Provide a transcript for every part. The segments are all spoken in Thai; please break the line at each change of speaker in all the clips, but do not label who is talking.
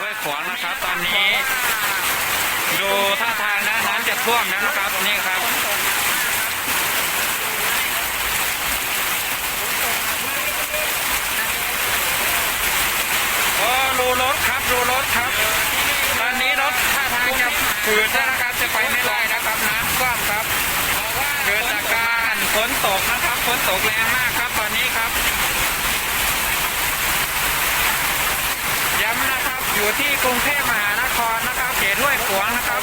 ห้วยขวางนะครับตอนนี้ดูท่าทางนะน้ำจะท่วมแล้วนะครับนี่ครับโอ้ดูรถครับดูรถครับตอนนี้รถท่าทางจะฝืดนะครับจะไปไม่ได้นะครับน้ำท่วมครับเกิดจากการฝนตกนะครับฝนตกแรงมากครับตอนนี้ครับย้ำนะครับอยู่ที่กรุงเทพมหานครนะครับเขตห้วยขวางนะครับ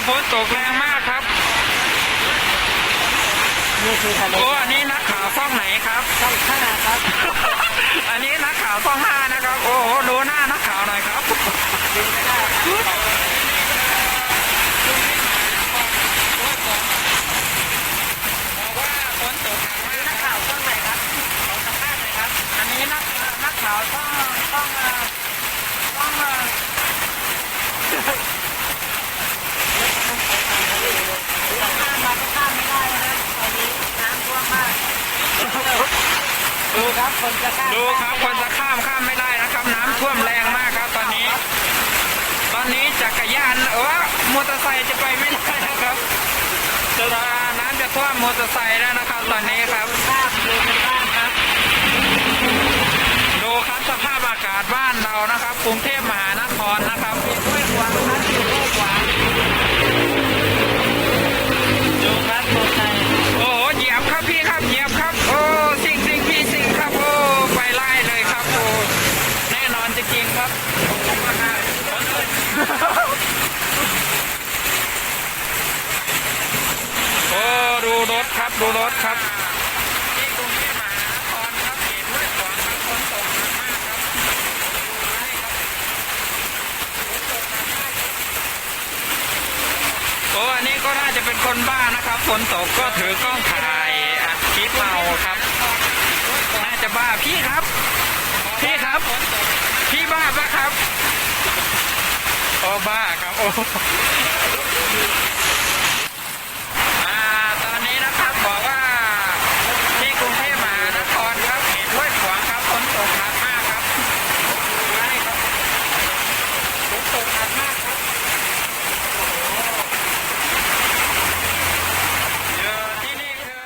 ฝนตกแรงมากครับโอ้อันนี้นักข่าวช่องไหนครับช่อง5ครับอันนี้นักข่าวช่อง5นะครับโอ้โหดูหน้านักข่าวหน่อยครับบอกว่าฝนตกนักข่าวช่องไหนครับขอสัมภาษณ์หน่อยครับอันนี้นักข่าวช่องดูครับคนจะข้ามไม่ได้นะครับน้ำท่วมแรงมากครับตอนนี้จักรยานมอเตอร์ไซค์จะไปไม่ได้นะครับน้ำจะท่วมมอเตอร์ไซค์แล้วนะครับตอนนี้ครับดูครับสภาพอากาศบ้านเรานะครับกรุงเทพมหานครนะครับห้วยขวางครับห้วยขวางดูครับมอเตอร์ไซค์โอ้โหเหยียบครับพี่ครับเหยียบครับโอ้สิ่งพี่สิ่งครับโอ้ไปไล่เลยครับโอ้แน่นอนจริงๆครับโอ้ดูรถครับดูรถครับที่กรุงเทพมหานครครับเขตห้วยขวางครับฝนตกหนักมากครับโอ้อันนี้ก็น่าจะเป็นคนบ้านะครับฝนตกก็ถือกล้องถ่ายอัดคลิปเมาครับน่าจะบ้าพี่ครับพี่บ้าปะครับโอ้บ้าครับโอ้ตอนนี้นะครับบอกว่าที่กรุงเทพมหานครครับเขตห้วยขวางครับฝนตกหนักมากครับใช่ครับฝนตกหนักมากครับที่นี่คือ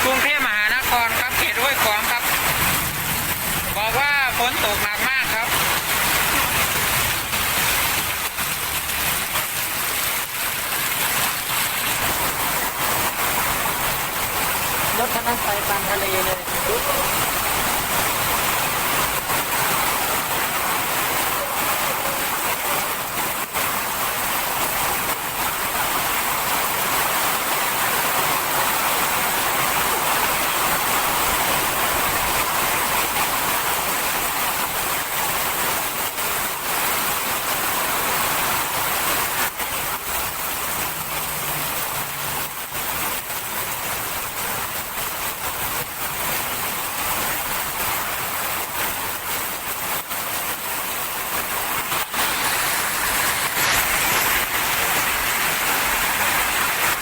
กรุงเทพมหานครครับเขตห้วยขวางครับบอกว่าฝนตกหนักมากครับรถคันนั้นไปตามทะเลเลย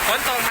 ฝนตก